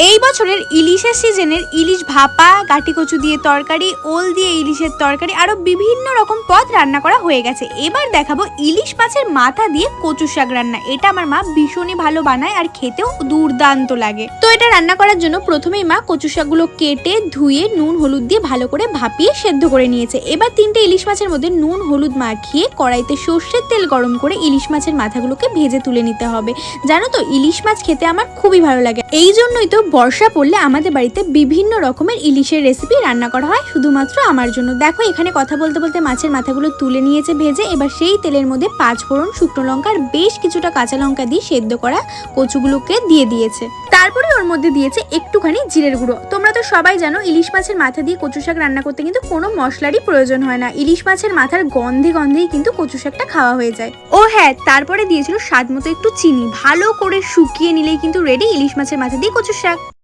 এই বছরের ইলিশের সিজনের ইলিশ ভাপা, গাটি কচু দিয়ে তরকারি, ওল দিয়ে ইলিশের তরকারি আরো বিভিন্ন রকম পদ রান্না করা হয়ে গেছে। এবার দেখাবো ইলিশ মাছের মাথা দিয়ে কচু শাক রান্না। এটা আমার মা ভীষণই ভালো বানায় আর খেতেও দুর্দান্ত লাগে। তো এটা রান্না করার জন্য প্রথমেই মা কচু শাকগুলো কেটে ধুয়ে নুন হলুদ দিয়ে ভালো করে ভাপিয়ে সেদ্ধ করে নিয়েছে। এবার 3টে ইলিশ মাছের মধ্যে নুন হলুদ মাখিয়ে কড়াইতে সর্ষের তেল গরম করে ইলিশ মাছের মাথাগুলোকে ভেজে তুলে নিতে হবে। জানো তো ইলিশ মাছ খেতে আমার খুবই ভালো লাগে, এই জন্যই তো বর্ষা পড়লে আমাদের বাড়িতে বিভিন্ন রকমের ইলিশের রেসিপি রান্না করা হয় শুধুমাত্র আমার জন্য। দেখো এখানে কথা বলতে বলতে মাছের মাথাগুলো তুলে নিয়েছে ভেজে। এবার সেই তেলের মধ্যে 5 ফোড়ন, শুকনো লঙ্কা আর বেশ কিছুটা কাঁচা লঙ্কা দিয়ে সেদ্ধ করা কচুগুলোকে দিয়ে দিয়েছে। তারপরে ওর মধ্যে দিয়েছে একটুখানি জিরের গুঁড়ো। তোমরা তো সবাই জানো ইলিশ মাছের মাথা দিয়ে কচু শাক রান্না করতে কিন্তু কোনো মশলারই প্রয়োজন হয় না। ইলিশ মাছের মাথার গন্ধেই কিন্তু কচু শাকটা খাওয়া হয়ে যায়। ও হ্যাঁ, তারপরে দিয়েছিল স্বাদ মতো একটু চিনি। ভালো করে শুকিয়ে নিলেই কিন্তু রেডি ইলিশ মাছের মাথা দিয়ে কচু শাক।